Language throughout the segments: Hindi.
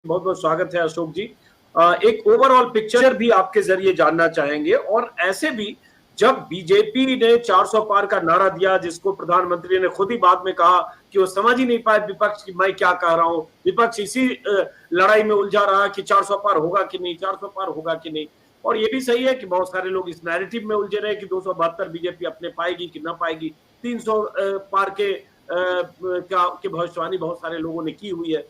बहुत बहुत स्वागत है अशोक जी। एक ओवरऑल पिक्चर भी आपके जरिए जानना चाहेंगे, और ऐसे भी जब बीजेपी ने 400 पार का नारा दिया, जिसको प्रधानमंत्री ने खुद ही बाद में कहा कि वो समझ ही नहीं पाए विपक्ष की मैं क्या कह रहा हूं, विपक्ष इसी लड़ाई में उलझा रहा कि 400 पार होगा कि नहीं, 400 पार होगा कि नहीं। और ये भी सही है कि बहुत सारे लोग इस नैरेटिव में उलझे रहे कि 272 बीजेपी अपने पाएगी कि ना पाएगी। 300 पार के भविष्यवाणी बहुत सारे लोगों ने की हुई है।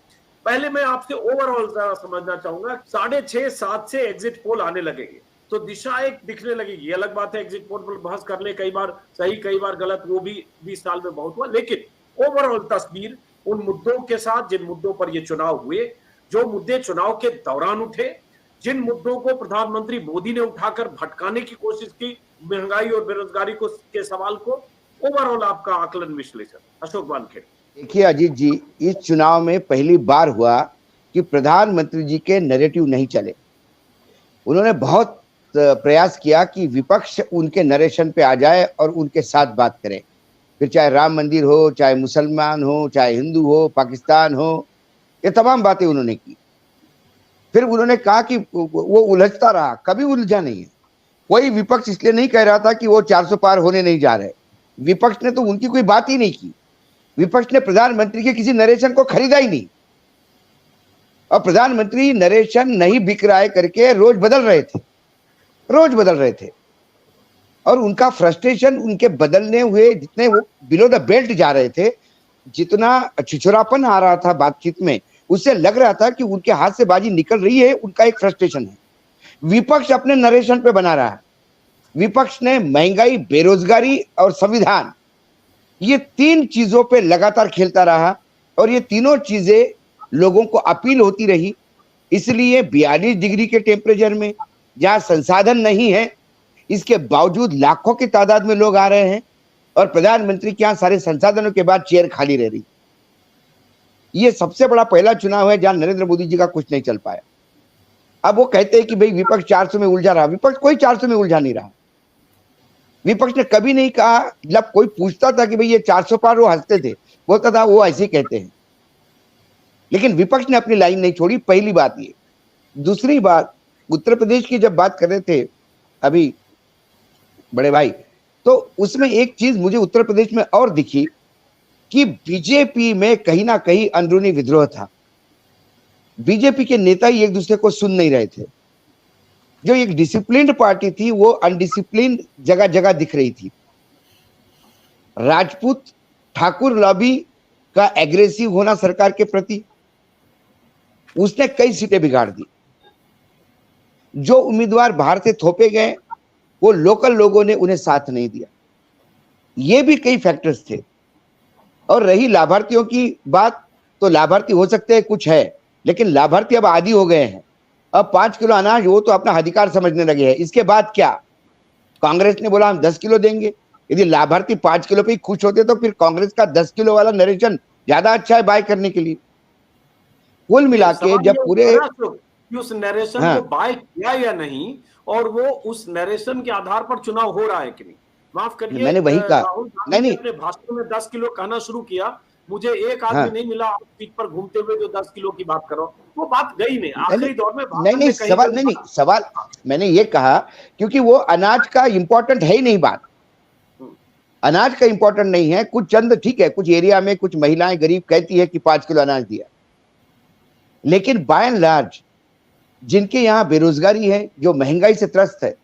पहले मैं आपसे ओवरऑल जरा समझना चाहूंगा, 6:30-7 से एग्जिट पोल आने लगेंगे तो दिशा एक दिखने लगेगी। अलग बात है एग्जिट पोल पर बहस कर ले, कई बार सही कई बार गलत, वो भी 20 साल में बहुत हुआ, लेकिन ओवरऑल तस्वीर उन मुद्दों के साथ जिन मुद्दों पर ये चुनाव हुए, जो मुद्दे चुनाव के दौरान उठे, जिन मुद्दों को प्रधानमंत्री मोदी ने उठाकर भटकाने की कोशिश की, महंगाई और बेरोजगारी को के सवाल को, ओवरऑल आपका आकलन विश्लेषण अशोक वानखेड़े। देखिए अजीत जी, इस चुनाव में पहली बार हुआ कि प्रधानमंत्री जी के नैरेटिव नहीं चले। उन्होंने बहुत प्रयास किया कि विपक्ष उनके नरेशन पे आ जाए और उनके साथ बात करें, फिर चाहे राम मंदिर हो, चाहे मुसलमान हो, चाहे हिंदू हो, पाकिस्तान हो, ये तमाम बातें उन्होंने की। फिर उन्होंने कहा कि वो उलझता रहा, कभी उलझा नहीं है। कोई विपक्ष इसलिए नहीं कह रहा था कि वो 400 पार होने नहीं जा रहे। विपक्ष ने तो उनकी कोई बात ही नहीं की। विपक्ष ने प्रधानमंत्री के किसी नरेशन को खरीदा ही नहीं, और प्रधानमंत्री नरेशन नहीं बिक रहा है करके रोज बदल रहे थे। और उनका फ्रस्ट्रेशन, उनके बदलने हुए जितने वो बिलो द बेल्ट जा रहे थे, जितना छिछोरापन आ रहा था बातचीत में, उससे लग रहा था कि उनके हाथ से बाजी निकल रही है। उनका एक फ्रस्ट्रेशन है। विपक्ष अपने नरेशन पे बना रहा है। विपक्ष ने महंगाई, बेरोजगारी और संविधान, ये 3 चीजों पे लगातार खेलता रहा, और ये तीनों चीजें लोगों को अपील होती रही। इसलिए 42 डिग्री के टेम्परेचर में, जहां संसाधन नहीं है, इसके बावजूद लाखों की तादाद में लोग आ रहे हैं, और प्रधानमंत्री के यहां सारे संसाधनों के बाद चेयर खाली रह रही। ये सबसे बड़ा पहला चुनाव है जहां नरेंद्र मोदी जी का कुछ नहीं चल पाया। अब वो कहते हैं कि भाई विपक्ष 400 में उलझा रहा। विपक्ष कोई 400 में उलझा नहीं रहा। विपक्ष ने कभी नहीं कहा, जब कोई पूछता था कि भाई ये 400 पार, वो हंसते थे, बोलता था वो ऐसे ही कहते हैं। लेकिन विपक्ष ने अपनी लाइन नहीं छोड़ी, पहली बात ये। दूसरी बात, उत्तर प्रदेश की जब बात कर रहे थे अभी बड़े भाई, तो उसमें एक चीज मुझे उत्तर प्रदेश में और दिखी कि बीजेपी में कहीं ना कहीं अंदरूनी विद्रोह था। बीजेपी के नेता ही एक दूसरे को सुन नहीं रहे थे। जो एक डिसिप्लिन्ड पार्टी थी, वो अनडिसिप्लिन्ड जगह जगह दिख रही थी। राजपूत ठाकुर लॉबी का एग्रेसिव होना सरकार के प्रति, उसने कई सीटें बिगाड़ दी। जो उम्मीदवार बाहर से थोपे गए, वो लोकल लोगों ने उन्हें साथ नहीं दिया। ये भी कई फैक्टर्स थे। और रही लाभार्थियों की बात, तो लाभार्थी हो सकते हैं कुछ है, लेकिन लाभार्थी अब आदी हो गए हैं। अब 5 किलो अनाज वो तो अपना अधिकार समझने लगे हैं। इसके बाद क्या? कांग्रेस ने बोला हम 10 किलो देंगे। यदि लाभार्थी 5 किलो पे ही खुश होते तो फिर कांग्रेस का 10 किलो वाला नरेशन ज्यादा अच्छा है बाय करने के लिए। कुल मिला के जब पूरे उस नरेशन को बाय किया या नहीं, और वो उस नरेशन के आधार पर चुनाव हो रहा है कि नहीं। माफ करिए, मैंने वही कहा। राहुल गांधी ने अपने भाषण में 10 किलो कहना शुरू किया। मुझे एक आदमी नहीं मिला पीठ पर घूमते हुए जो 10 किलो की बात करो, वो बात गई नहीं आखिरी दौर में। नहीं, सवाल मैंने ये कहा क्योंकि वो अनाज का इंपॉर्टेंट है ही नहीं। बात अनाज का इंपॉर्टेंट नहीं है। कुछ चंद, ठीक है, कुछ एरिया में कुछ महिलाएं गरीब कहती है कि 5 किलो अनाज दिया, लेकिन बाय एंड लार्ज जिनके यहां बेरोजगारी है, जो महंगाई से त्रस्त है,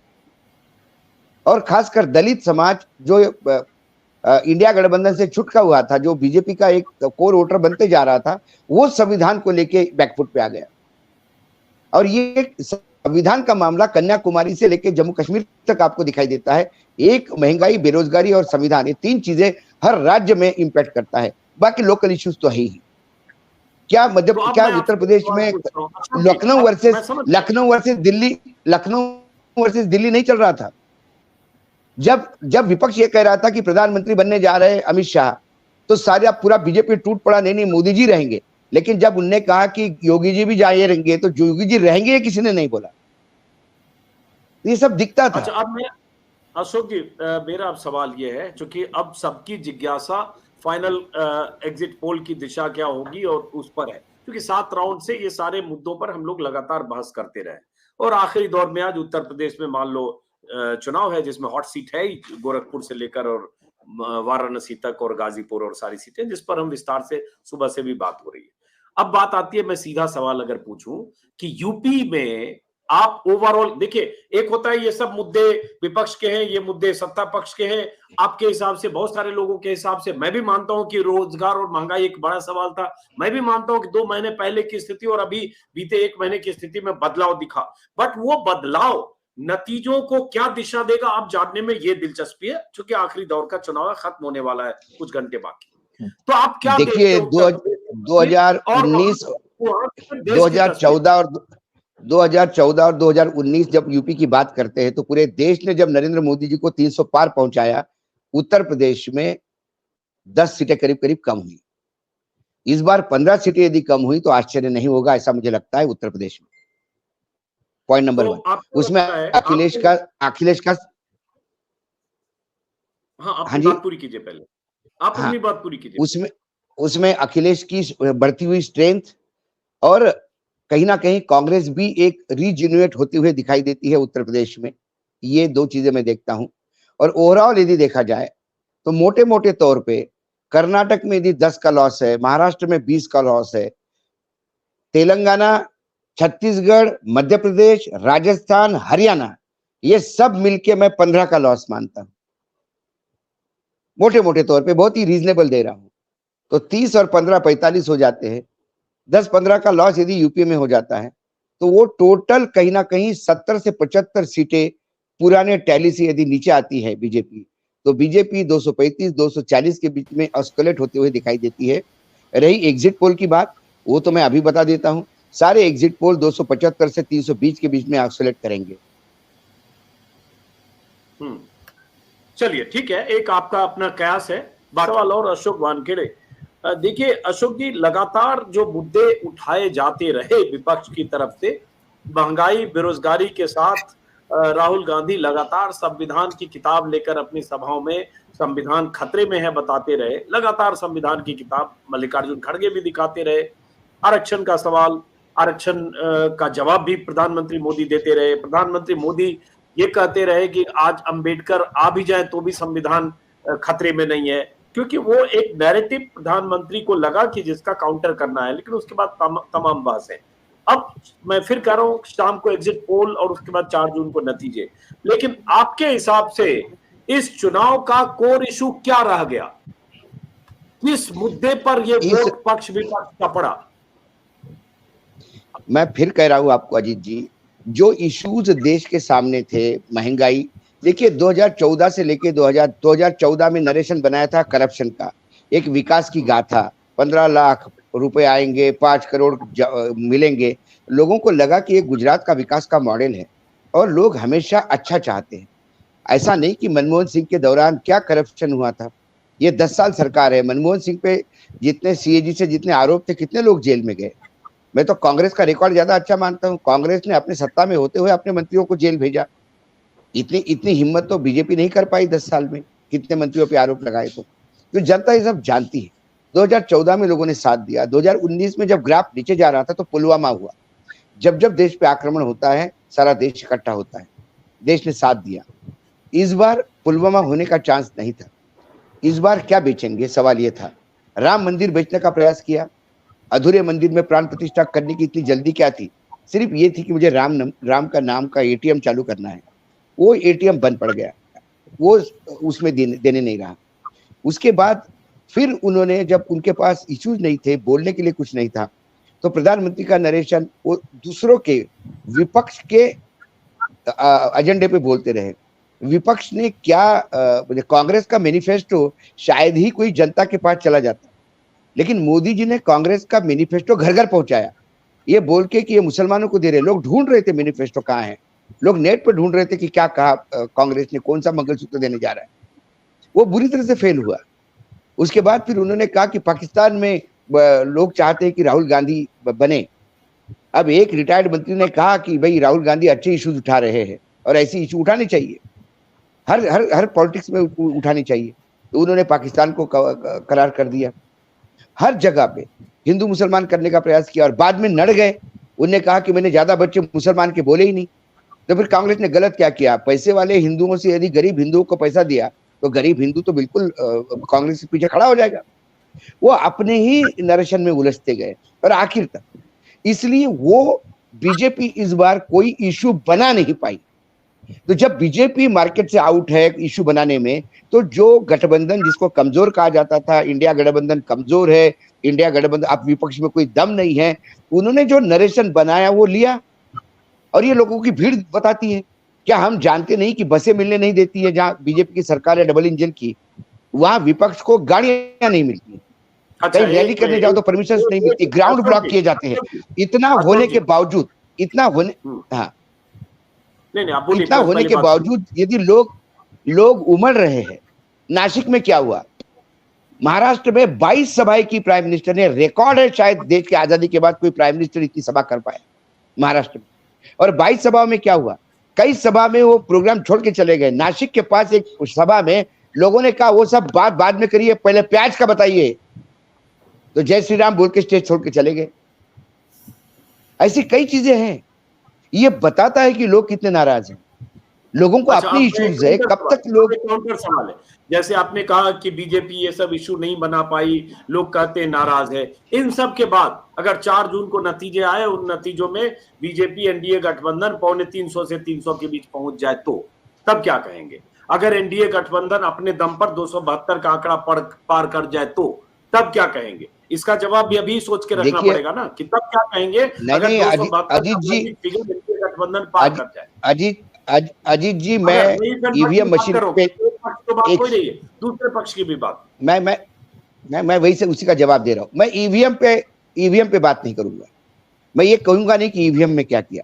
और खासकर दलित समाज जो इंडिया गठबंधन से छुटका हुआ था, जो बीजेपी का एक कोर वोटर बनते जा रहा था, वो संविधान को लेके बैकफुट पे आ गया। और ये संविधान का मामला कन्याकुमारी से लेके जम्मू कश्मीर तक आपको दिखाई देता है। एक महंगाई, बेरोजगारी और संविधान, ये 3 चीजें हर राज्य में इंपैक्ट करता है। बाकी लोकल इश्यूज तो है ही। क्या मतलब, क्या उत्तर प्रदेश में लखनऊ वर्सेस दिल्ली नहीं चल रहा था? जब विपक्ष ये कह रहा था कि प्रधानमंत्री बनने जा रहे हैं अमित शाह, तो सारा पूरा बीजेपी टूट पड़ा, नहीं मोदी जी रहेंगे। लेकिन जब उनने कहा कि योगी जी भी जाएंगे, तो योगी जी रहेंगे किसी ने नहीं बोला। ये सब दिखता था। अच्छा, अब मैं अशोक जी, मेरा अब सवाल ये है, क्योंकि अब सबकी जिज्ञासा फाइनल एग्जिट पोल की दिशा क्या होगी और उस पर है। क्योंकि 7 राउंड से ये सारे मुद्दों पर हम लोग लगातार बहस करते रहे। और आखिरी दौर में आज उत्तर प्रदेश में मान लो चुनाव है, जिसमें हॉट सीट है ही, गोरखपुर से लेकर और वाराणसी तक और गाजीपुर और सारी सीटें, जिस पर हम विस्तार से सुबह से भी बात हो रही है। अब बात आती है, मैं सीधा सवाल अगर पूछूं कि यूपी में आप ओवरऑल देखिए, एक होता है ये सब मुद्दे विपक्ष के हैं, ये मुद्दे सत्ता पक्ष के हैं। आपके हिसाब से, बहुत सारे लोगों के हिसाब से, मैं भी मानता हूं कि रोजगार और महंगाई एक बड़ा सवाल था। मैं भी मानता हूं कि 2 महीने पहले की स्थिति और अभी बीते 1 महीने की स्थिति में बदलाव दिखा, बट वो बदलाव नतीजों को क्या दिशा देगा आप जानने में ये दिलचस्पी है, क्योंकि आखिरी दौर का चुनाव खत्म होने वाला है, कुछ घंटे बाकी। तो आप क्या देखिए, 2019, 2014 और 2019 जब यूपी की बात करते हैं तो पूरे देश ने जब नरेंद्र मोदी जी को 300 पार पहुंचाया, उत्तर प्रदेश में 10 सीटें करीब करीब कम हुई। इस बार 15 सीटें यदि कम हुई तो आश्चर्य नहीं होगा, ऐसा मुझे लगता है उत्तर प्रदेश में। पॉइंट नंबर 1, उसमें अखिलेश का हाँ, अपनी बात पूरी कीजिए पहले, आप अपनी बात पूरी कीजिए। उसमें अखिलेश की बढ़ती हुई स्ट्रेंथ और कहीं ना कहीं कांग्रेस भी एक रीजेन्युएट होती हुई दिखाई देती है उत्तर प्रदेश में। ये 2 चीजें मैं देखता हूं। और ओवरऑल यदि देखा जाए तो मोटे मोटे तौर पे कर्नाटक में यदि 10 का लॉस है, महाराष्ट्र में 20 का लॉस है, तेलंगाना, छत्तीसगढ़, मध्य प्रदेश, राजस्थान, हरियाणा, ये सब मिलके मैं 15 का लॉस मानता हूं। मोटे मोटे तौर पे बहुत ही रीजनेबल दे रहा हूं। तो 30 और 15 45 हो जाते हैं। 10-15 का लॉस यदि यूपी में हो जाता है तो वो टोटल कहीं ना कहीं 70 से 75 सीटें पुराने टैली से यदि नीचे आती है बीजेपी, तो बीजेपी 235-240 के बीच में ऑस्कुलेट होते हुए दिखाई देती है। रही एग्जिट पोल की बात, वो तो मैं अभी बता देता हूं, सारे एग्जिट पोल 275 से 320 के बीच में ऑस्कुलेट करेंगे। चलिए ठीक है, एक आपका अपना कयास है। बाटवाल और अशोक वानखेड़े, देखिए अशोक जी, लगातार जो मुद्दे उठाए जाते रहे विपक्ष की तरफ से, महंगाई, बेरोजगारी के साथ राहुल गांधी लगातार संविधान की किताब लेकर अपनी सभाओं में संविधान खतरे में है बताते रहे। लगातार संविधान की किताब मल्लिकार्जुन खड़गे भी दिखाते रहे। आरक्षण का सवाल, आरक्षण का जवाब भी प्रधानमंत्री मोदी देते रहे। प्रधानमंत्री मोदी ये कहते रहे कि आज अंबेडकर आ भी जाए तो भी संविधान खतरे में नहीं है, क्योंकि वो एक नैरेटिव प्रधानमंत्री को लगा कि जिसका काउंटर करना है। लेकिन उसके बाद तमाम बहस है। अब मैं फिर कह रहा हूं, शाम को एग्जिट पोल और उसके बाद 4 जून को नतीजे। लेकिन आपके हिसाब से इस चुनाव का कोर इशू क्या रह गया? किस मुद्दे पर ये वोट पक्ष विपक्ष का पड़ा? मैं फिर कह रहा हूं आपको अजीत जी, जो इश्यूज देश के सामने थे, महंगाई, देखिए 2014 से लेके 2014 में नरेशन बनाया था करप्शन का, एक विकास की गाथा, 15 लाख रुपए आएंगे, 5 करोड़ मिलेंगे। लोगों को लगा कि ये गुजरात का विकास का मॉडल है और लोग हमेशा अच्छा चाहते हैं। ऐसा नहीं कि मनमोहन सिंह के दौरान क्या करप्शन हुआ था। ये 10 साल सरकार है, मनमोहन सिंह पे जितने सीएजी से जितने आरोप थे, कितने लोग जेल में गए। मैं तो कांग्रेस का रिकॉर्ड ज्यादा अच्छा मानता हूँ। कांग्रेस ने अपने सत्ता में होते हुए अपने मंत्रियों को जेल भेजा। इतनी हिम्मत तो बीजेपी नहीं कर पाई 10 साल में, कितने मंत्रियों पे आरोप लगाए। तो जनता ये सब जानती है। 2014 में लोगों ने साथ दिया। 2019 में जब ग्राफ नीचे जा रहा था तो पुलवामा हुआ। जब जब देश पे आक्रमण होता है, सारा देश इकट्ठा होता है, देश ने साथ दिया। इस बार पुलवामा होने का चांस नहीं था। इस बार क्या बेचेंगे, सवाल ये था। राम मंदिर बेचने का प्रयास किया। अधूरे मंदिर में प्राण प्रतिष्ठा करने की इतनी जल्दी क्या थी? सिर्फ ये थी कि मुझे राम का नाम का एटीएम चालू करना है। वो एटीएम बंद पड़ गया, वो उसमें देने नहीं रहा। उसके बाद फिर उन्होंने, जब उनके पास इश्यूज नहीं थे, बोलने के लिए कुछ नहीं था, तो प्रधानमंत्री का नरेशन वो दूसरों के, विपक्ष के एजेंडे पे बोलते रहे। विपक्ष ने क्या, कांग्रेस का मैनिफेस्टो शायद ही कोई जनता के पास चला जाता, लेकिन मोदी जी ने कांग्रेस का मैनिफेस्टो घर घर पहुंचाया, ये बोल के कि ये मुसलमानों को दे रहे। लोग ढूंढ रहे थे मैनिफेस्टो कहाँ है, लोग नेट पर ढूंढ रहे थे कि क्या कहा कांग्रेस ने, कौन सा मंगलसूत्र देने जा रहा है। वो बुरी तरह से फेल हुआ। उसके बाद फिर उन्होंने कहा कि पाकिस्तान में लोग चाहते हैं कि राहुल गांधी बने। अब एक रिटायर्ड मंत्री ने कहा कि भाई राहुल गांधी अच्छे इश्यूज उठा रहे हैं और ऐसे इश्यू उठाने चाहिए, हर हर हर पॉलिटिक्स में उठानी चाहिए। तो उन्होंने पाकिस्तान को करार कर दिया। हर जगह पे हिंदू मुसलमान करने का प्रयास किया और बाद में नड़ गए। उन्होंने कहा कि मैंने ज्यादा बच्चे मुसलमान के बोले ही नहीं। तो फिर कांग्रेस ने गलत क्या किया? पैसे वाले हिंदुओं से यदि गरीब हिंदुओं को पैसा दिया तो गरीब हिंदू तो बिल्कुल कांग्रेस के पीछे खड़ा हो जाएगा। वो अपने ही नरेशन में उलझते गए और आखिर तक, इसलिए वो बीजेपी इस बार कोई इशू बना नहीं पाई। तो जब बीजेपी मार्केट से आउट है इशू बनाने में, तो जो गठबंधन जिसको कमजोर कहा जाता था, इंडिया गठबंधन कमजोर है, इंडिया गठबंधन अब विपक्ष में कोई दम नहीं है, उन्होंने जो नरेशन बनाया वो लिया। और ये लोगों की भीड़ बताती है। क्या हम जानते नहीं कि बसें मिलने नहीं देती है? जहां बीजेपी की सरकार है डबल इंजन की, वहां विपक्ष को गाड़ियां नहीं मिलती। कहीं रैली करने जाओ तो परमिशन नहीं मिलती, ग्राउंड ब्लॉक किए जाते हैं। इतना होने के बावजूद, इतना होने हाँ नहीं, इतना होने के बावजूद यदि लोग उमड़ रहे हैं। नासिक में क्या हुआ? महाराष्ट्र में 22 सभाएं की प्राइम मिनिस्टर ने, रिकॉर्ड है शायद देश की आजादी के बाद कोई प्राइम मिनिस्टर इतनी सभा कर पाए महाराष्ट्र में। और 22 सभा में क्या हुआ? कई सभा में वो प्रोग्राम छोड़ के चले गए। नासिक के पास एक सभा में लोगों ने कहा वो सब बात बाद में करिए, पहले प्याज का बताइए। तो जय श्री राम बोल के स्टेज छोड़ के चले गए। ऐसी कई चीजें हैं। ये बताता है कि लोग कितने नाराज हैं। लोगों को अपनी इश्यूज है, कब तक लोग। काउंटर सवाल है, जैसे आपने कहा कि बीजेपी ये सब इशू नहीं बना पाई, लोग कहते हैं नाराज है। इन सब के बाद अगर 4 जून को नतीजे आए, उन नतीजों में बीजेपी एनडीए गठबंधन 250 से 300 के बीच पहुंच जाए तो तब क्या कहेंगे? अगर एनडीए गठबंधन अपने दम पर 272 का आंकड़ा पार कर जाए तो तब क्या कहेंगे? इसका जवाब भी अभी सोच के रखना पड़ेगा ना कि तब क्या कहेंगे अगर 272 गठबंधन पार कर जाए। अजीत जी, मैं ईवीएम मशीन पे तो बात कोई नहीं है, दूसरे पक्ष की भी बात मैं वही से उसी का जवाब दे रहा हूं। मैं ईवीएम पे बात नहीं करूंगा। मैं ये कहूंगा नहीं कि ईवीएम में क्या किया,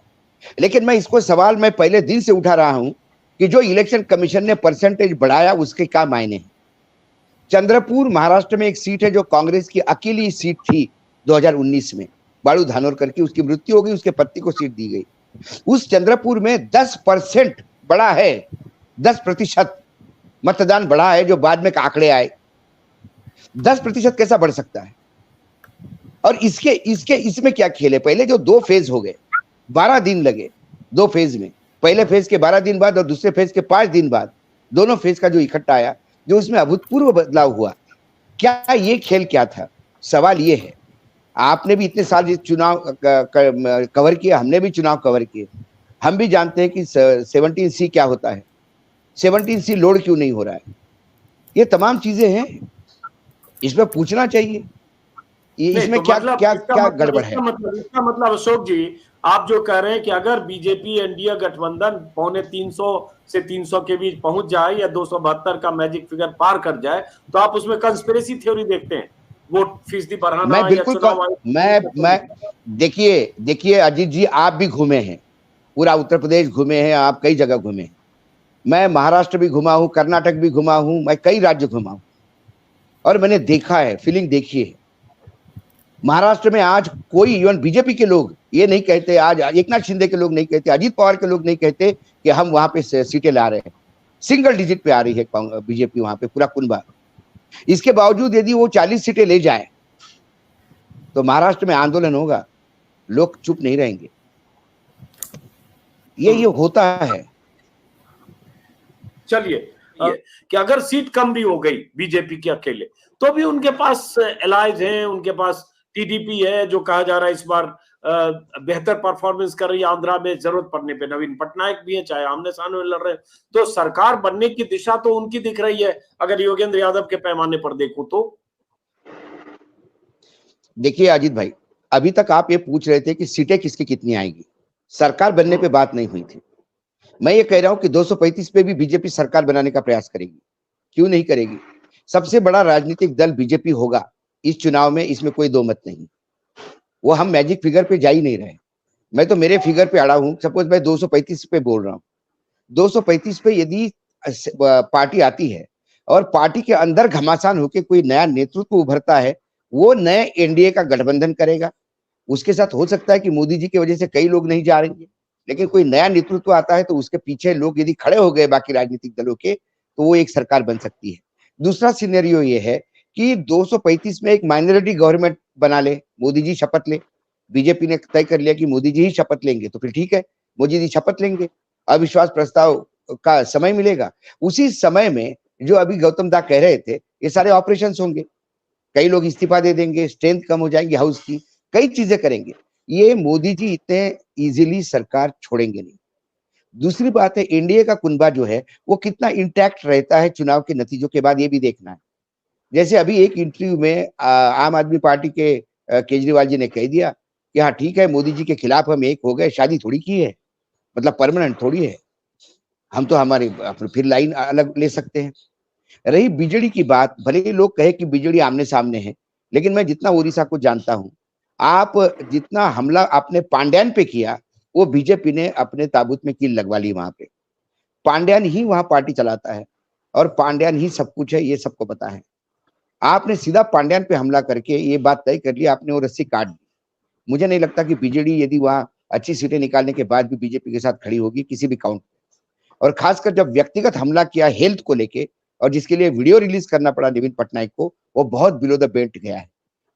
लेकिन मैं इसको सवाल मैं पहले दिन से उठा रहा हूं कि जो इलेक्शन कमीशन ने परसेंटेज बढ़ाया उसके क्या मायने हैं। चंद्रपुर महाराष्ट्र में एक सीट है जो कांग्रेस की अकेली सीट थी 2019 में, बाळू धानोरकर की, उसकी मृत्यु हो गई, उसके पति को सीट दी गई। उस चंद्रपुर में 10% बढ़ा है, 10% मतदान बढ़ा है, जो बाद में आंकड़े आए। 10% कैसा बढ़ सकता है? और इसमें क्या खेल है? पहले जो 2 फेज हो गए, 12 दिन लगे 2 फेज में, पहले फेज के 12 दिन बाद और दूसरे फेज के 5 दिन बाद, दोनों फेज का जो इकट्ठा आया, जो उसमें अभूतपूर्व बदलाव हुआ, क्या ये खेल क्या था? सवाल ये है। आपने भी इतने साल चुनाव कवर किया, हमने भी चुनाव कवर किए, हम भी जानते हैं कि 17C क्या होता है, 17C लोड क्यों नहीं हो रहा है। ये तमाम चीजें हैं, इसमें पूछना चाहिए इसमें क्या गड़बड़ है। इसका मतलब अशोक जी, आप जो कह रहे हैं कि अगर बीजेपी एनडीए गठबंधन 250 से 300 के बीच पहुंच जाए या 272 का मैजिक फिगर पार कर जाए, तो आप उसमें कंस्पिरेसी थ्योरी देखते हैं, वोट फीसदी बढ़ाना। मैं बिल्कुल मैं देखिए अजीत जी, आप भी घूमे हैं, पूरा उत्तर प्रदेश घूमे हैं, आप कई जगह घूमे हैं। मैं महाराष्ट्र भी घुमा हूं, कर्नाटक भी घुमा हूं, मैं कई राज्य घुमा हूं और मैंने देखा है, फीलिंग देखी है। महाराष्ट्र में आज कोई, इवन बीजेपी के लोग ये नहीं कहते, आज एकनाथ शिंदे के लोग नहीं कहते, अजीत पवार के लोग नहीं कहते कि हम वहां पे सीटें ला रहे हैं। सिंगल डिजिट पे आ रही है बीजेपी वहां पे, पूरा कुनबा। इसके बावजूद यदि वो 40 सीटें ले जाए तो महाराष्ट्र में आंदोलन होगा, लोग चुप नहीं रहेंगे। ये होता है। चलिए, कि अगर सीट कम भी हो गई बीजेपी के अकेले, तो भी उनके पास एलाइज हैं, उनके पास टीडीपी है, जो कहा जा रहा है इस बार बेहतर परफॉर्मेंस कर रही है आंध्रा में, जरूरत पड़ने पे नवीन पटनायक भी है, चाहे आमने सामने लड़ रहे हैं, तो सरकार बनने की दिशा तो उनकी दिख रही है अगर योगेंद्र यादव के पैमाने पर देखूं तो। देखिए अजीत भाई, अभी तक आप ये पूछ रहे थे कि सीटें किसकी कितनी आएगी, सरकार बनने पे बात नहीं हुई थी। मैं ये कह रहा हूं कि 235 पे भी बीजेपी सरकार बनाने का प्रयास करेगी। क्यों नहीं करेगी? सबसे बड़ा राजनीतिक दल बीजेपी होगा इस चुनाव में, इसमें कोई दो मत नहीं। वो हम मैजिक फिगर पे जा ही नहीं रहे। मैं तो मेरे फिगर पे अड़ा हूं। सपोज मैं 235 पे बोल रहा हूं, 235 पे यदि पार्टी आती है और पार्टी के अंदर घमासान होकर कोई नया नेतृत्व उभरता है, वो नए एनडीए का गठबंधन करेगा। उसके साथ हो सकता है कि मोदी जी की वजह से कई लोग नहीं जा रहे, लेकिन कोई नया नेतृत्व आता है तो उसके पीछे लोग यदि खड़े हो गए बाकी राजनीतिक दलों के, तो वो एक सरकार बन सकती है। दूसरा सिनेरियो ये है कि 235 में एक माइनॉरिटी गवर्नमेंट बना ले, मोदी जी शपथ ले। बीजेपी ने तय कर लिया कि मोदी जी ही शपथ लेंगे, तो फिर ठीक है, मोदी जी शपथ लेंगे, अविश्वास प्रस्ताव का समय मिलेगा। उसी समय में जो अभी गौतम दा कह रहे थे, ये सारे ऑपरेशन होंगे, कई लोग इस्तीफा दे देंगे, स्ट्रेंथ कम हो जाएंगे हाउस की, कई चीजें करेंगे। ये मोदी जी इतने इजीली सरकार छोड़ेंगे नहीं। दूसरी बात है, एनडीए का कुनबा जो है वो कितना इंटैक्ट रहता है चुनाव के नतीजों के बाद, ये भी देखना है। जैसे अभी एक इंटरव्यू में आम आदमी पार्टी के केजरीवाल जी ने कह दिया कि हाँ ठीक है, मोदी जी के खिलाफ हम एक हो गए, शादी थोड़ी की है, मतलब परमानेंट थोड़ी है, हम तो हमारी अपनी फिर लाइन अलग ले सकते हैं। रही बीजेडी की बात, भले ही लोग कहे कि बीजेडी आमने सामने है, लेकिन मैं जितना उड़ीसा को जानता हूं, आप जितना हमला आपने पांड्यान पे किया, वो बीजेपी ने अपने ताबूत में कील लगवा ली वहां पे। पांड्यान ही वहां पार्टी चलाता है और पांड्यान ही सब कुछ है, ये सबको पता है। आपने सीधा पांड्यान पे हमला करके ये बात तय कर ली, आपने वो रस्सी काट दी। मुझे नहीं लगता कि बीजेडी यदि वहां अच्छी सीटें निकालने के बाद भी बीजेपी के साथ खड़ी होगी किसी भी काउंट। और खासकर जब व्यक्तिगत हमला किया हेल्थ को लेके, और जिसके लिए वीडियो रिलीज करना पड़ा नवीन पटनायक को, वो बहुत बिलो द बेल्ट गया है।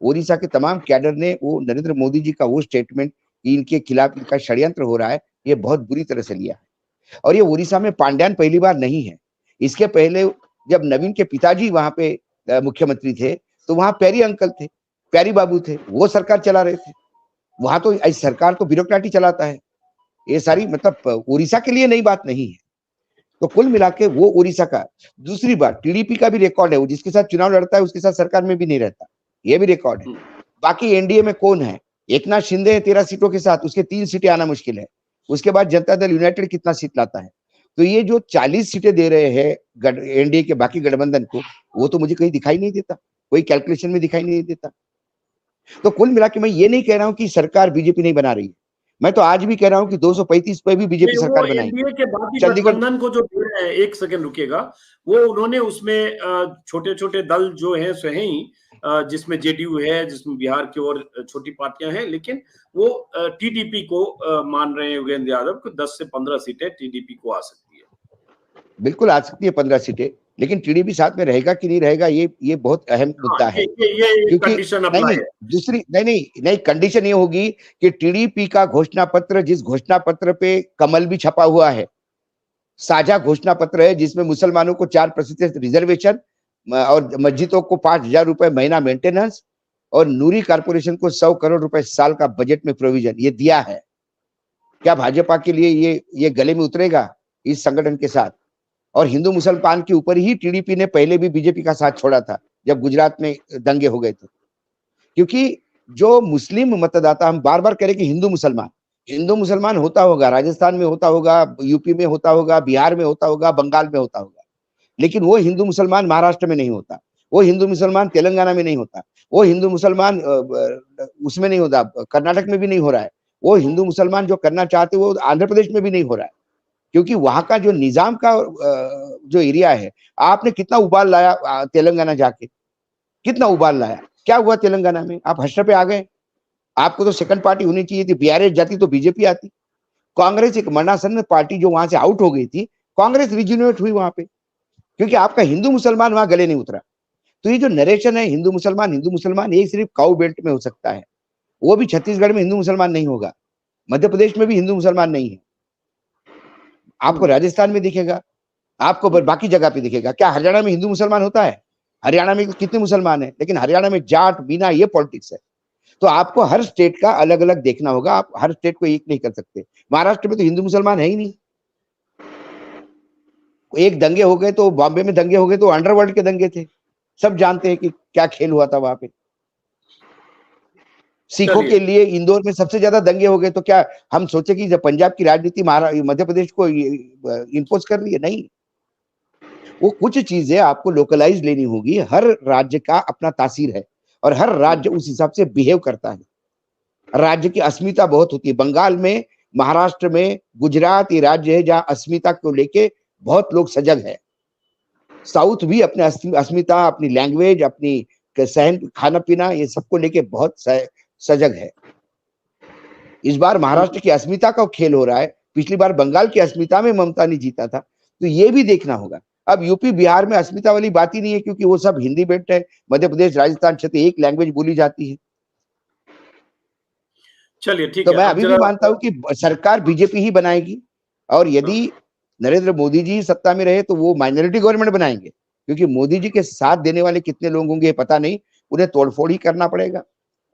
ओडिशा के तमाम कैडर ने वो नरेंद्र मोदी जी का वो स्टेटमेंट कि इनके खिलाफ इनका षड्यंत्र हो रहा है, ये बहुत बुरी तरह से लिया है। और ये उड़ीसा में पांड्यान पहली बार नहीं है। इसके पहले जब नवीन के पिताजी वहां पे मुख्यमंत्री थे, तो वहां प्यारी अंकल थे, प्यारी बाबू थे, वो सरकार चला रहे थे। वहां तो ऐसी सरकार तो ब्यूरोक्रेट ही चलाता है। ये सारी मतलब उड़ीसा के लिए नई बात नहीं है। तो कुल मिला के वो उड़ीसा का। दूसरी बात, टीडीपी का भी रिकॉर्ड है, वो जिसके साथ चुनाव लड़ता है उसके साथ सरकार में भी नहीं रहता, ये भी रिकॉर्ड है। बाकी एनडीए में कौन है? एकनाथ शिंदे है 13 सीटों के साथ, उसके 3 सीटें आना मुश्किल है। उसके बाद जनता दल यूनाइटेड कितना सीट लाता है? तो ये जो 40 सीटें दे रहे हैं एनडीए के बाकी गठबंधन को, वो तो मुझे कहीं दिखाई नहीं देता, कोई कैलकुलेशन में दिखाई नहीं देता। तो कुल मिला के मैं ये नहीं कह रहा हूं कि सरकार बीजेपी नहीं बना रही है, मैं तो आज भी कह रहा हूं कि 235 पे भी बीजेपी सरकार बनाएगी। एनडीए के बाकी चंडीगढ़ गठबंधन को जो दे रहे हैं, एक सेकंड रुकिएगा, वो उन्होंने उसमें छोटे छोटे दल जो हैं सो हैं ही, जिसमें जेडीयू है, जिसमें बिहार की और छोटी पार्टियां हैं, लेकिन वो टीडीपी को मान रहे हैं योगेंद्र यादव को 10 से 15 सीटें टीडीपी को आ सकती है। बिल्कुल आ सकती है 15 सीटें, लेकिन टीडीपी साथ में रहेगा कि नहीं रहेगा, ये बहुत अहम मुद्दा है। ये कंडीशन अप्लाई है। दूसरी नहीं कंडीशन ये होगी कि टीडीपी का घोषणा पत्र, जिस घोषणा पत्र पे कमल भी छपा हुआ है, साझा घोषणा पत्र है, जिसमें मुसलमानों को 4% रिजर्वेशन और मस्जिदों को 5,000 रुपए महीना मेंटेनेंस और नूरी कारपोरेशन को 100 करोड़ रुपए साल का बजट में प्रोविजन ये दिया है। क्या भाजपा के लिए ये गले में उतरेगा इस संगठन के साथ? और हिंदू मुसलमान के ऊपर ही टीडीपी ने पहले भी बीजेपी का साथ छोड़ा था जब गुजरात में दंगे हो गए थे। क्योंकि जो मुस्लिम मतदाता, हम बार बार कह रहे कि हिंदू मुसलमान होता होगा, राजस्थान में होता होगा, यूपी में होता होगा, बिहार में होता होगा, बंगाल में होता होगा, लेकिन वो हिंदू मुसलमान महाराष्ट्र में नहीं होता, वो हिंदू मुसलमान तेलंगाना में नहीं होता, वो हिंदू मुसलमान उसमें नहीं होता, कर्नाटक में भी नहीं हो रहा है, वो हिंदू मुसलमान जो करना चाहते वो आंध्र प्रदेश में भी नहीं हो रहा है। क्योंकि वहां का जो निजाम का जो एरिया है, आपने कितना उबाल लाया तेलंगाना जाके, कितना उबाल लाया, क्या हुआ तेलंगाना में? आप हश्र पे आ गए। आपको तो सेकंड पार्टी होनी चाहिए थी, बीआरएस जाती तो बीजेपी आती। कांग्रेस एक मनासन पार्टी जो वहां से आउट हो गई थी, कांग्रेस रिज्यूनेट हुई वहां पे, क्योंकि आपका हिंदू मुसलमान वहां गले नहीं उतरा। तो ये जो नरेशन है हिंदू मुसलमान, ये सिर्फ काउ बेल्ट में हो सकता है, वो भी छत्तीसगढ़ में हिंदू मुसलमान नहीं होगा, मध्य प्रदेश में भी हिंदू मुसलमान नहीं है, आपको राजस्थान में दिखेगा, आपको बाकी जगह पे दिखेगा। क्या हरियाणा में हिंदू मुसलमान होता है? हरियाणा में कितने मुसलमान है, लेकिन हरियाणा में जाट बीना ये पॉलिटिक्स है। तो आपको हर स्टेट का अलग अलग देखना होगा, आप हर स्टेट को एक नहीं कर सकते। महाराष्ट्र में तो हिंदू मुसलमान है ही नहीं। एक दंगे हो गए तो बॉम्बे में दंगे हो गए तो अंडरवर्ल्ड के दंगे थे, सब जानते हैं कि क्या खेल हुआ था वहां पे। सिखों के लिए इंदौर में सबसे ज्यादा दंगे हो गए, तो क्या हम सोचे कि जब पंजाब की राजनीति मध्य प्रदेश को इम्पोज कर रही है? नहीं, वो कुछ चीजें आपको लोकलाइज लेनी होगी। हर राज्य का अपना तासीर है और हर राज्य उस हिसाब से बिहेव करता है। राज्य की अस्मिता बहुत होती है। बंगाल में, महाराष्ट्र में, गुजरात ये राज्य है जहां अस्मिता को लेके बहुत लोग सजग है। साउथ भी अपने अस्मिता, अपनी लैंग्वेज, अपनी सहन खाना पीना, ये सबको लेके बहुत सजग है। इस बार महाराष्ट्र की अस्मिता का खेल हो रहा है, पिछली बार बंगाल की अस्मिता में ममता ने जीता था, तो ये भी देखना होगा। अब यूपी बिहार में अस्मिता वाली बात ही नहीं है, क्योंकि वो सब हिंदी बेल्ट है, मध्य प्रदेश राजस्थान क्षेत्र एक लैंग्वेज बोली जाती है। चलिए ठीक तो है, मैं अब अभी भी जरा मानता हूं कि सरकार बीजेपी ही बनाएगी, और यदि नरेंद्र मोदी जी सत्ता में रहे तो वो माइनॉरिटी गवर्नमेंट बनाएंगे, क्योंकि मोदी जी के साथ देने वाले कितने लोग होंगे ये पता नहीं, उन्हें तोड़फोड़ ही करना पड़ेगा।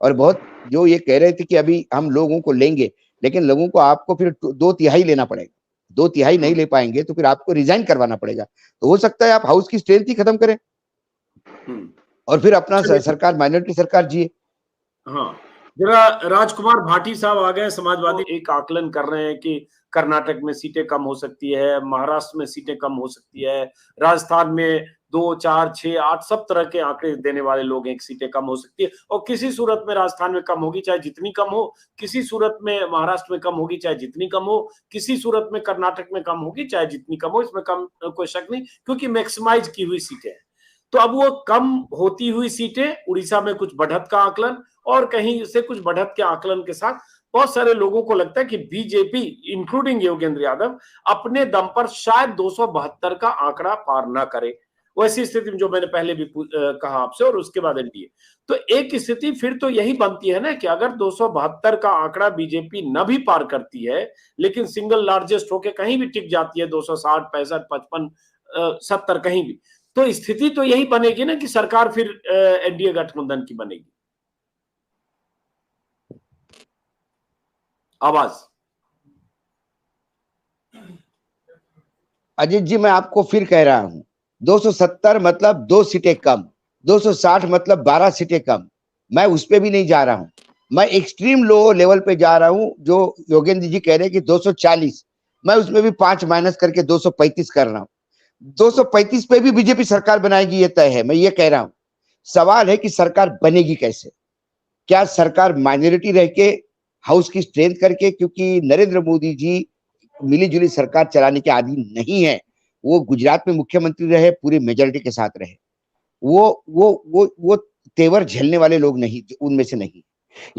और बहुत जो ये कह रहे थे कि अभी हम लोगों को लेंगे, लेकिन लोगों को आपको फिर 2/3 लेना पड़ेगा, 2/3 नहीं ले पाएंगे तो फिर आपको रिजाइन करवाना पड़ेगा। तो हो सकता है आप हाउस की स्ट्रेंथ ही खत्म करें और फिर अपना चलिए, सरकार माइनॉरिटी सरकार जिए। हाँ, जरा राजकुमार भाटी साहब आ गए, समाजवादी एक आकलन कर रहे हैं कि कर्नाटक में सीटें कम हो सकती है, महाराष्ट्र में सीटें कम हो सकती है, राजस्थान में 2, 4, 6, 8 सब तरह के आंकड़े देने वाले लोग हैं, सीटें कम हो सकती है और किसी सूरत में राजस्थान में कम होगी चाहे जितनी कम हो, किसी सूरत में महाराष्ट्र में कम होगी चाहे जितनी कम हो, किसी सूरत में कर्नाटक में कम होगी चाहे जितनी कम हो, इसमें कम कोई शक नहीं, क्योंकि मैक्सिमाइज की हुई सीटें हैं। तो अब वो कम होती हुई सीटें, उड़ीसा में कुछ बढ़त का आकलन और कहीं से कुछ बढ़त के आकलन के साथ बहुत सारे लोगों को लगता है कि बीजेपी इंक्लूडिंग योगेंद्र यादव अपने दम पर शायद 272 का आंकड़ा पार ना करे। वैसी स्थिति में जो मैंने पहले भी कहा आपसे और उसके बाद एनडीए, तो एक स्थिति फिर तो यही बनती है ना कि अगर 272 का आंकड़ा बीजेपी न भी पार करती है लेकिन सिंगल लार्जेस्ट होके कहीं भी टिक जाती है 260, 65, 55, 70 कहीं भी, तो स्थिति तो यही बनेगी ना कि सरकार फिर एनडीए गठबंधन की बनेगी। आवाज अजीत जी, मैं आपको फिर कह रहा हूं, 270 मतलब 2 सीटें कम, 260 मतलब 12 सीटें कम। मैं उस पे भी नहीं जा रहा हूं, मैं एक्सट्रीम लो लेवल पे जा रहा हूं। जो योगेंद्र जी कह रहे हैं कि 240, मैं उसमें भी 5 माइनस करके 235 कर रहा हूं। 235 पे भी बीजेपी सरकार बनाएगी, ये तय है। मैं ये कह रहा हूं, सवाल है कि सरकार बनेगी कैसे। क्या सरकार माइनॉरिटी रह के हाउस की स्ट्रेंथ करके, क्योंकि नरेंद्र मोदी जी मिली-जुली सरकार चलाने के आदि नहीं है। वो गुजरात में मुख्यमंत्री रहे, पूरी मेजॉरिटी के साथ रहे। वो तेवर झेलने वाले लोग नहीं, उनमें से नहीं।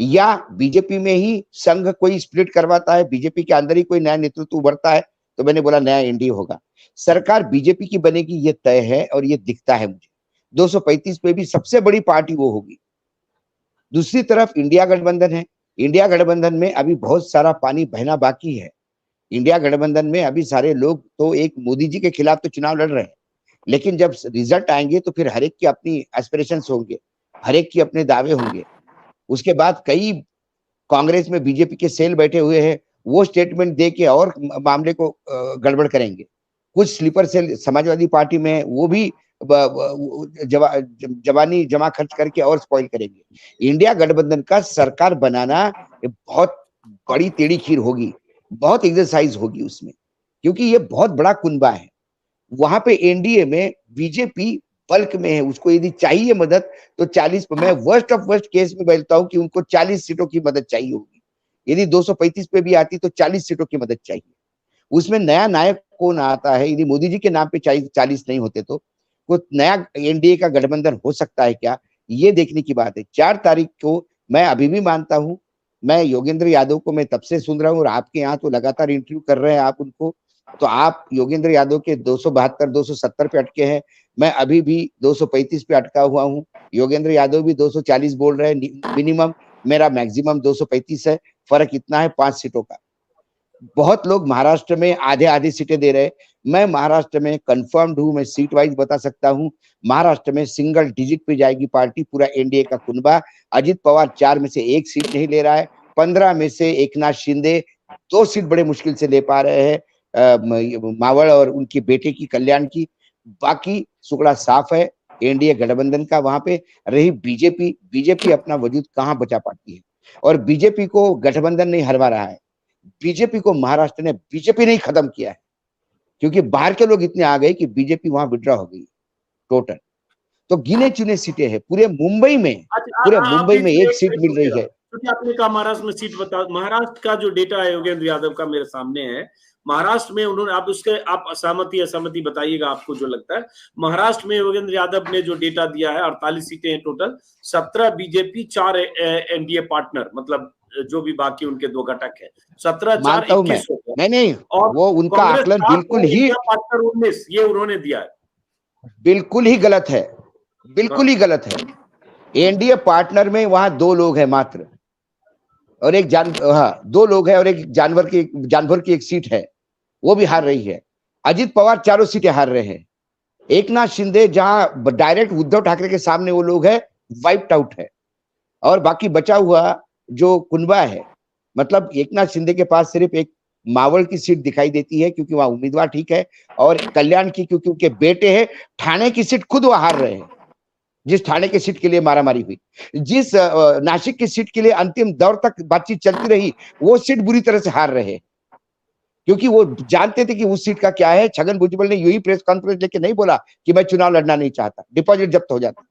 या बीजेपी में ही संघ कोई स्प्लिट करवाता है, बीजेपी के अंदर ही कोई नया नेतृत्व उभरता है, तो मैंने बोला नया एनडीए होगा। सरकार बीजेपी की बनेगी, ये तय है और ये दिखता है मुझे। 235 पे भी सबसे बड़ी पार्टी वो होगी। दूसरी तरफ इंडिया गठबंधन है। इंडिया गठबंधन में अभी बहुत सारा पानी बहना बाकी है। इंडिया गठबंधन में अभी सारे लोग तो एक मोदी जी के खिलाफ तो चुनाव लड़ रहे हैं, लेकिन जब रिजल्ट आएंगे तो फिर हर एक की अपनी एस्पिरेशंस होंगे, हर एक की अपने दावे होंगे। उसके बाद कई कांग्रेस में बीजेपी के सेल बैठे हुए हैं, वो स्टेटमेंट दे के और मामले को गड़बड़ करेंगे। कुछ स्लीपर सेल समाजवादी पार्टी में है, वो भी जवानी जमा खर्च करके और स्पॉइल करेंगे। इंडिया गठबंधन का सरकार बनाना बहुत बड़ी टेढ़ी खीर होगी, बहुत एक्सरसाइज होगी उसमें, क्योंकि ये बहुत बड़ा कुनबा है। वहां पे एनडीए में बीजेपी बल्क में है, उसको यदि चाहिए मदद तो 40 पे, मैं वर्स्ट ऑफ वर्स्ट केस में बोलता हूं कि उनको 40 सीटों की मदद चाहिए होगी। यदि 235 पे भी आती तो 40 सीटों की मदद चाहिए। उसमें नया नायक कौन आता है, यदि मोदी जी के नाम पे 40 नहीं होते तो कोई नया एनडीए का गठबंधन हो सकता है क्या, ये देखने की बात है। 4 तारीख को मैं अभी भी मानता हूं, मैं योगेंद्र यादव को मैं तब से सुन रहा हूं और आपके यहाँ तो लगातार इंटरव्यू कर रहे हैं आप उनको, तो आप योगेंद्र यादव के 272 270 पे अटके हैं। मैं अभी भी 235 पे अटका हुआ हूं। योगेंद्र यादव भी 240 बोल रहे हैं मिनिमम, मेरा मैक्सिमम 235 है। फर्क इतना है 5 सीटों का। बहुत लोग महाराष्ट्र में आधे आधे सीटें दे रहे हैं, मैं महाराष्ट्र में कंफर्म्ड हूं, मैं सीट वाइज बता सकता हूं। महाराष्ट्र में सिंगल डिजिट पे जाएगी पार्टी, पूरा एनडीए का कुनबा। अजित पवार 4 में से 1 सीट नहीं ले रहा है, 15 में से एकनाथ शिंदे 2 सीट बड़े मुश्किल से ले पा रहे हैं, मावड़ और उनके बेटे की कल्याण की। बाकी सुकड़ा साफ है एनडीए गठबंधन का। वहां पे रही बीजेपी अपना वजूद कहां बचा पाती है, और बीजेपी को गठबंधन नहीं हरवा रहा है, बीजेपी को महाराष्ट्र ने बीजेपी ने खत्म किया है, क्योंकि बाहर के लोग इतने आ गए कि बीजेपी वहां विड्रॉ हो गई टोटल। तो गिने चुने सीटें हैं पूरे मुंबई में, पूरे मुंबई में 1 सीट मिल रही है। क्योंकि आपने कहा महाराष्ट्र में सीट बता, महाराष्ट्र का जो डेटा है योगेंद्र यादव का मेरे सामने है। महाराष्ट्र में उन्होंने, आप असहमति बताइएगा आपको जो लगता है। महाराष्ट्र में योगेंद्र यादव ने जो डेटा दिया है 48 सीटें हैं टोटल, 17 बीजेपी, 4 एनडीए पार्टनर, मतलब जो भी बाकी उनके 2 घटक है, 17, 4, 21 हो गए। नहीं, और वो उनका आकलन बिल्कुल ही पार्टनर 19, ये उन्होंने दिया है, बिल्कुल ही गलत है, बिल्कुल ही गलत है। एनडीए पार्टनर में वहां 2 लोग हैं मात्र, और एक हाँ 2 लोग हैं और एक जानवर की एक सीट है, वो भी हार रही है। अजित पवार चारों सीटें हार रहे हैं। एकनाथ शिंदे जहां डायरेक्ट उद्धव ठाकरे के सामने वो लोग है, वाइप्ड आउट है। और बाकी बचा हुआ जो कुनबा है, मतलब एकनाथ शिंदे के पास सिर्फ एक मावल की सीट दिखाई देती है क्योंकि वहां उम्मीदवार ठीक है, और कल्याण की क्योंकि उनके बेटे हैं। ठाणे की सीट खुद वो हार रहे हैं, जिस ठाणे की सीट के लिए मारामारी हुई, जिस नासिक की सीट के लिए अंतिम दौर तक बातचीत चलती रही, वो सीट बुरी तरह से हार रहे हैं क्योंकि वो जानते थे कि उस सीट का क्या है। छगन भुजबल ने यही प्रेस कॉन्फ्रेंस लेके नहीं बोला कि मैं चुनाव लड़ना नहीं चाहता, डिपॉजिट जब्त हो जाता।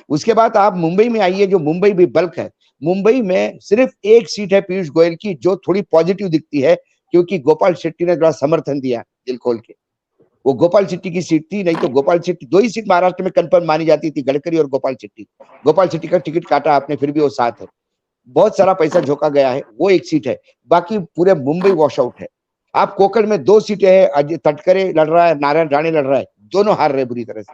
उसके बाद आप मुंबई में आइए, जो मुंबई भी बल्क है। मुंबई में सिर्फ एक सीट है पीयूष गोयल की, जो थोड़ी पॉजिटिव दिखती है क्योंकि गोपाल शेट्टी ने थोड़ा समर्थन दिया दिल खोल के। वो गोपाल शेट्टी की सीट थी, नहीं तो गोपाल शेट्टी 2 ही सीट महाराष्ट्र में कंफर्म मानी जाती थी, गडकरी और गोपाल शेट्टी। गोपाल शेट्टी का टिकट काटा आपने, फिर भी वो साथ है। बहुत सारा पैसा झोंका गया है, वो एक सीट है। बाकी पूरे मुंबई वॉश आउट है। आप कोकण में 2 सीटें हैं, तटकरे लड़ रहा है, नारायण राणे लड़ रहा है, दोनों हार रहे बुरी तरह से।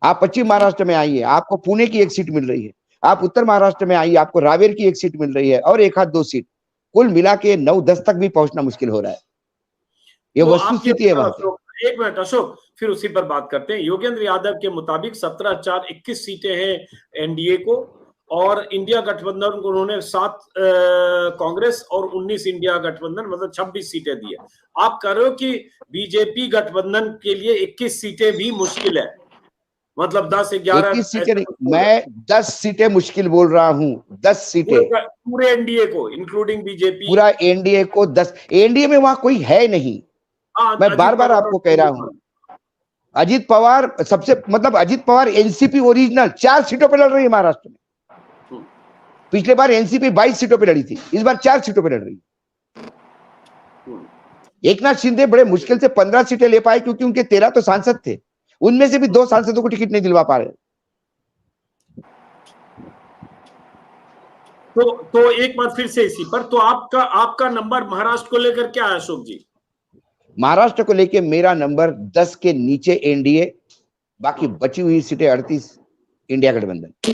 आप पश्चिम महाराष्ट्र में आइए, आपको पुणे की एक सीट मिल रही है। आप उत्तर महाराष्ट्र में आइए, आपको रावेर की एक सीट मिल रही है और एक आध 2 सीट। कुल मिला के 9-10 तक भी पहुंचना मुश्किल हो रहा है। ये तो वस्तुस्थिति है वहां पे। एक मिनट अशोक, फिर उसी पर बात करते हैं। योगेंद्र यादव के मुताबिक 17-4-21 सीटें हैं एनडीए को, और इंडिया गठबंधन को उन्होंने 7 कांग्रेस और 19 इंडिया गठबंधन, मतलब 26 सीटें दी है। आप कह रहे हो कि बीजेपी गठबंधन के लिए 21 सीटें भी मुश्किल है, मतलब 10-11 21 सीटें नहीं, मैं 10 सीटें मुश्किल बोल रहा हूं। 10 सीटें पूरे एनडीए को इंक्लूडिंग बीजेपी, पूरा एनडीए को 10। एनडीए में वहां कोई है नहीं, मैं बार बार आपको कह रहा हूं। अजित पवार सबसे, मतलब अजित पवार एनसीपी ओरिजिनल 4 सीटों पर लड़ रही है महाराष्ट्र में। पिछले बार एनसीपी 22 सीटों पर लड़ी थी, इस बार 4 सीटों पर लड़ रही है। एकनाथ शिंदे बड़े मुश्किल से 15 सीटें ले पाए क्योंकि उनके 13 तो सांसद थे, उनमें से भी 2 सांसदों को टिकट नहीं दिलवा पा रहे। तो एक बार फिर से इसी पर, तो आपका नंबर महाराष्ट्र को लेकर क्या है अशोक जी? महाराष्ट्र को लेकर मेरा नंबर 10 के नीचे एनडीए, बाकी बची हुई सीटें 38 इंडिया गठबंधन।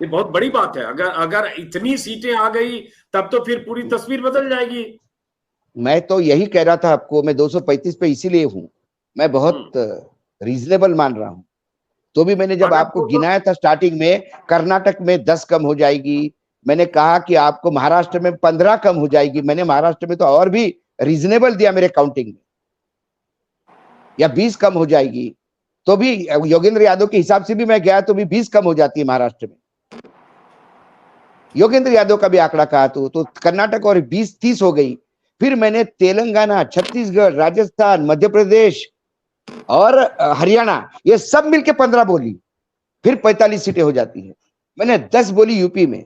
ये बहुत बड़ी बात है। अगर इतनी सीटें आ गई तब तो फिर पूरी तस्वीर बदल जाएगी। मैं तो यही कह रहा था आपको, मैं 235 पे इसीलिए हूं, मैं बहुत रीजनेबल मान रहा हूं। तो भी मैंने जब आपको गिनाया था स्टार्टिंग में, कर्नाटक में 10 कम हो जाएगी, मैंने कहा कि आपको महाराष्ट्र में 15 कम हो जाएगी, मैंने महाराष्ट्र में तो और भी रीजनेबल दिया मेरे काउंटिंग में, या 20 कम हो जाएगी। तो भी योगेंद्र यादव के हिसाब से भी मैं गया तो भी 20 कम हो जाती है महाराष्ट्र में। योगेंद्र यादव का भी आंकड़ा कहा तो कर्नाटक और 20-30 हो गई। फिर मैंने तेलंगाना, छत्तीसगढ़, राजस्थान, मध्य प्रदेश और हरियाणा, ये सब मिलके 15 बोली, फिर 45 सीटें हो जाती है। मैंने 10 बोली यूपी में,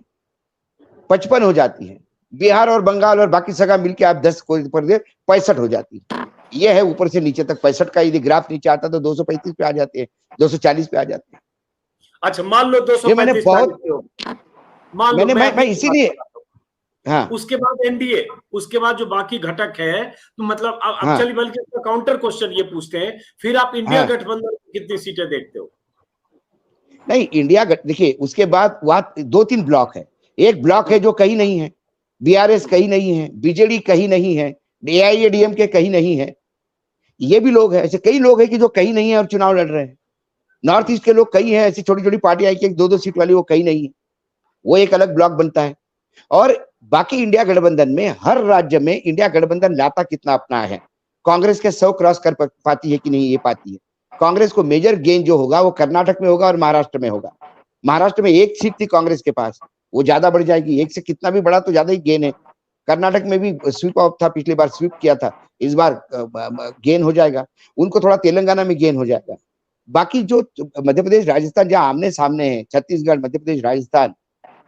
55 हो जाती है। बिहार और बंगाल और बाकी सगा मिलके आप 10 को 65 हो जाती है। ये है ऊपर से नीचे तक 65 का। यदि ग्राफ नीचे आता तो 235 पे आ जाते हैं, 240 पे आ जाते हैं। अच्छा, मान लो 235। मैंने बहुत मैं इसीलिए, हाँ, उसके बाद एनडीए, उसके बाद जो बाकी घटक है, तो मतलब अब चलिए बल्कि इसका काउंटर क्वेश्चन ये पूछते हैं, फिर आप इंडिया गठबंधन कितनी सीटें देखते हो? नहीं, इंडिया देखिए, उसके बाद वहां 2-3 ब्लॉक है। एक ब्लॉक है जो कहीं नहीं है, बीआरएस कहीं नहीं है, बीजेडी कहीं नहीं है, एआईएडीएमके कहीं नहीं है। ये भी लोग हैं, ऐसे कई लोग हैं कि जो कहीं नहीं है और चुनाव लड़ रहे हैं। नॉर्थ ईस्ट के लोग कई हैं, ऐसी छोटी छोटी पार्टियां एक 2-2 सीट वाली, वो कहीं नहीं है, वो एक अलग ब्लॉक बनता है। और बाकी इंडिया गठबंधन में हर राज्य में इंडिया गठबंधन लाता कितना अपना है। कांग्रेस के 100 क्रॉस कर पाती है कि नहीं, ये पाती है। कांग्रेस को मेजर गेन जो होगा वो कर्नाटक में होगा और महाराष्ट्र में होगा। महाराष्ट्र में 1 सीट थी कांग्रेस के पास, वो ज्यादा बढ़ जाएगी। 1 से कितना भी बढ़ा तो ज्यादा ही गेन है। कर्नाटक में भी स्वीप ऑफ था, पिछली बार स्वीप किया था, इस बार गेन हो जाएगा उनको, थोड़ा तेलंगाना में गेन हो जाएगा। बाकी जो मध्य प्रदेश राजस्थान जहां आमने सामने है, छत्तीसगढ़, मध्य प्रदेश, राजस्थान,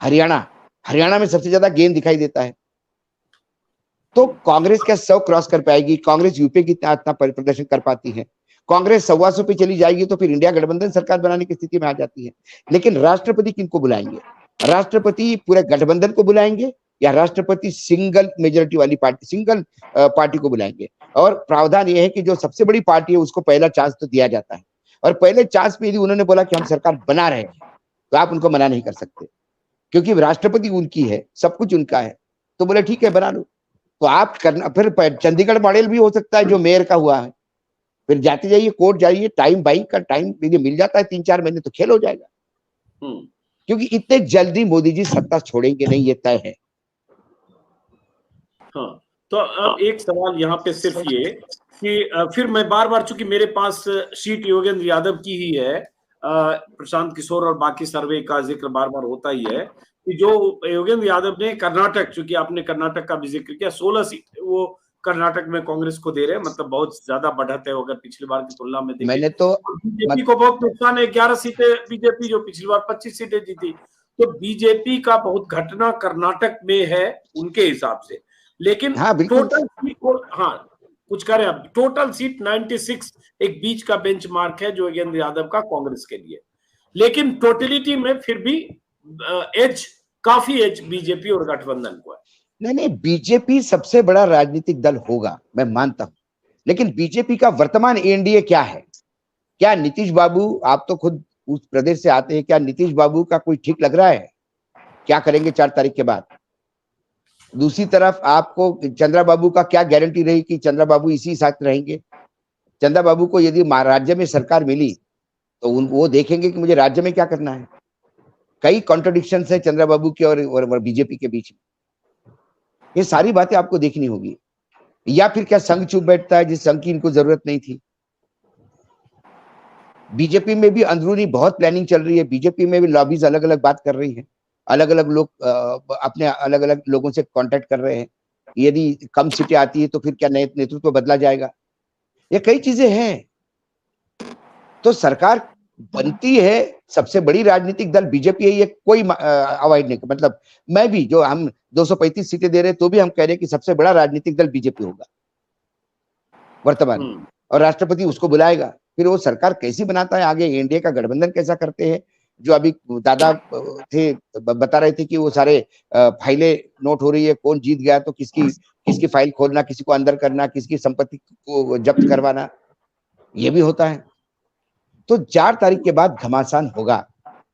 हरियाणा में सबसे ज्यादा गेन दिखाई देता है। तो कांग्रेस क्या 100 क्रॉस कर पाएगी? कांग्रेस यूपी की इतना प्रदर्शन कर पाती है? कांग्रेस 125 पे चली जाएगी तो फिर इंडिया गठबंधन सरकार बनाने की स्थिति में आ जाती है। लेकिन राष्ट्रपति किनको बुलाएंगे? राष्ट्रपति पूरे गठबंधन को बुलाएंगे या राष्ट्रपति सिंगल मेजोरिटी वाली पार्टी, सिंगल पार्टी को बुलाएंगे? और प्रावधान यह है कि जो सबसे बड़ी पार्टी है उसको पहला चांस तो दिया जाता है, और पहले चांस पे यदि उन्होंने बोला कि हम सरकार बना रहे हैं तो आप उनको मना नहीं कर सकते। क्योंकि राष्ट्रपति उनकी है, सब कुछ उनका है। तो बोले ठीक है बना लो। तो आप करना, फिर चंडीगढ़ मॉडल भी हो सकता है जो मेयर का हुआ है, फिर जाते जाइए कोर्ट जाइए, टाइम बाइंग का टाइम यदि मिल जाता है 3-4 महीने तो खेल हो जाएगा। क्योंकि इतने जल्दी मोदी जी सत्ता छोड़ेंगे नहीं, ये तय है। हाँ, तो अब एक सवाल यहाँ पे सिर्फ ये कि फिर मैं बार बार, चूंकि मेरे पास शीट योगेंद्र यादव की ही है, प्रशांत किशोर और बाकी सर्वे का जिक्र बार बार होता ही है कि जो योगेंद्र यादव ने कर्नाटक, चूंकि आपने कर्नाटक का भी जिक्र किया, 16 सीट वो कर्नाटक में कांग्रेस को दे रहे हैं, मतलब बहुत ज्यादा बढ़त है अगर पिछली बार की तुलना में देखें। मैंने तो बीजेपी को बहुत नुकसान है, 11 सीटें बीजेपी जो पिछली बार 25 सीटें जीती, तो बीजेपी का बहुत घटना कर्नाटक में है उनके हिसाब से। लेकिन हाँ टोटल सीट को, हाँ कुछ करें, अब टोटल सीट 96 एक बीच का बेंचमार्क है जो योगेंद्र यादव का कांग्रेस के लिए, लेकिन टोटलिटी में फिर भी एज, काफी एज बीजेपी और गठबंधन को है। नहीं, बीजेपी सबसे बड़ा राजनीतिक दल होगा, मैं मानता हूं, लेकिन बीजेपी का वर्तमान एनडीए क्या है? क्या नीतीश बाबू, आप तो खुद उस प्रदेश से आते हैं, क्या नीतीश बाबू का कोई ठीक लग रहा है? क्या करेंगे 4 तारीख के बाद? दूसरी तरफ आपको चंद्रा बाबू का क्या गारंटी रही कि चंद्रा बाबू इसी साथ रहेंगे? चंद्रा बाबू को यदि राज्य में सरकार मिली तो वो देखेंगे कि मुझे राज्य में क्या करना है। कई कॉन्ट्रडिक्शन है चंद्रा बाबू के और बीजेपी के बीच में, ये सारी बातें आपको देखनी होगी। या फिर क्या संघ चुप बैठता है जिस संघ की इनको जरूरत नहीं थी? बीजेपी में भी अंदरूनी बहुत प्लानिंग चल रही है, बीजेपी में भी लॉबीज अलग अलग बात कर रही है, अलग अलग लोग अपने अलग अलग लोगों से कांटेक्ट कर रहे हैं। यदि कम सीटें आती है तो फिर क्या नेतृत्व बदला जाएगा? ये कई चीजें हैं। तो सरकार बनती है, सबसे बड़ी राजनीतिक दल बीजेपी है, ये कोई अवॉइड नहीं, मतलब मैं भी, जो हम 235 सीटें दे रहे हैं तो भी हम कह रहे हैं कि सबसे बड़ा राजनीतिक दल बीजेपी होगा वर्तमान, और राष्ट्रपति उसको बुलाएगा। फिर वो सरकार कैसी बनाता है आगे, एनडीए का गठबंधन कैसा करते हैं, जो अभी दादा थे बता रहे थे कि वो सारे फाइलें नोट हो रही है, कौन जीत गया तो किसकी फाइल खोलना, किसी को अंदर करना, किसकी संपत्ति को जब्त करवाना, ये भी होता है। तो 4 तारीख के बाद घमासान होगा।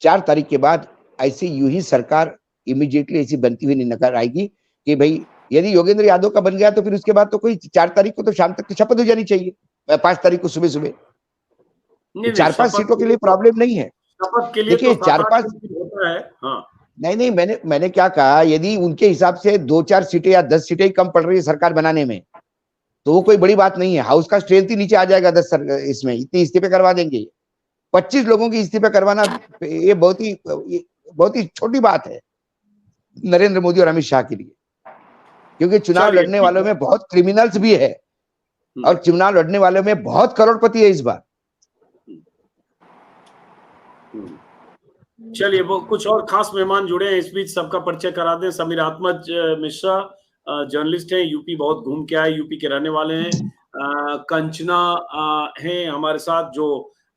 4 तारीख के बाद ऐसे यूं ही सरकार इमीडिएटली ऐसी बनती हुई नहीं नजर आएगी कि भाई यदि योगेंद्र यादव का बन गया तो फिर उसके बाद तो कोई 4 तारीख को तो शाम तक तो शपथ हो जानी चाहिए, 5 तारीख को सुबह सुबह। 4-5 सीटों के लिए प्रॉब्लम नहीं है। देखिए 4-5 होता है। हाँ नहीं, मैंने क्या कहा, यदि उनके हिसाब से 2-4 सीटें या 10 सीटें ही कम पड़ रही है सरकार बनाने में तो वो कोई बड़ी बात नहीं है। हाउस का स्ट्रेंथ ही नीचे आ जाएगा 10 इसमें, इतनी इस्तीफे करवा देंगे। 25 लोगों की इस्तीफे करवाना ये बहुत ही छोटी बात है नरेंद्र मोदी और अमित शाह के लिए, क्योंकि चुनाव लड़ने वालों में बहुत क्रिमिनल्स भी है और चुनाव लड़ने वालों में बहुत करोड़पति है इस बार। चलिए, वो कुछ और खास मेहमान जुड़े हैं इस बीच, सबका परिचय करा दें। समीर अहमद मिश्रा जर्नलिस्ट हैं, यूपी बहुत घूम के आए, यूपी के रहने वाले हैं। कंचना हैं हमारे साथ जो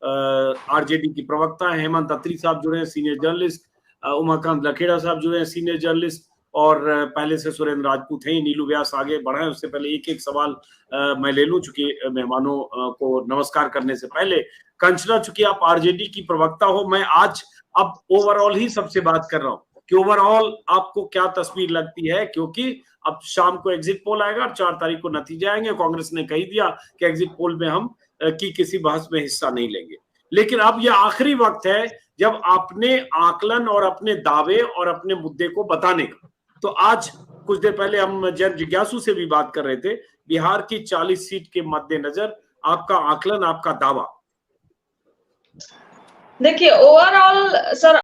आरजेडी की प्रवक्ता है। हेमंत अत्री साहब जुड़े हैं, सीनियर जर्नलिस्ट। उमाकांत लखेड़ा साहब जुड़े हैं, सीनियर जर्नलिस्ट। और पहले से सुरेंद्र राजपूत हैं। नीलू व्यास आगे बढ़ाएं, उससे पहले एक सवाल मैं ले लूं, चूंकि मेहमानों को नमस्कार करने से पहले। कंचना, चूंकि आप आरजेडी की प्रवक्ता हो, मैं आज अब ओवरऑल ही सबसे बात कर रहा हूं कि ओवरऑल आपको क्या तस्वीर लगती है, क्योंकि अब शाम को एग्जिट पोल आएगा और 4 तारीख को नतीजे आएंगे। कांग्रेस ने कही दिया कि एग्जिट पोल में हम की किसी बहस में हिस्सा नहीं लेंगे, लेकिन अब यह आखिरी वक्त है जब अपने आकलन और अपने दावे और अपने मुद्दे को बताने का। तो आज कुछ देर पहले हम जन जिज्ञासु से भी बात कर रहे थे, बिहार की 40 सीट के मद्देनजर आपका आकलन, आपका दावा। देखिए, ओवरऑल सर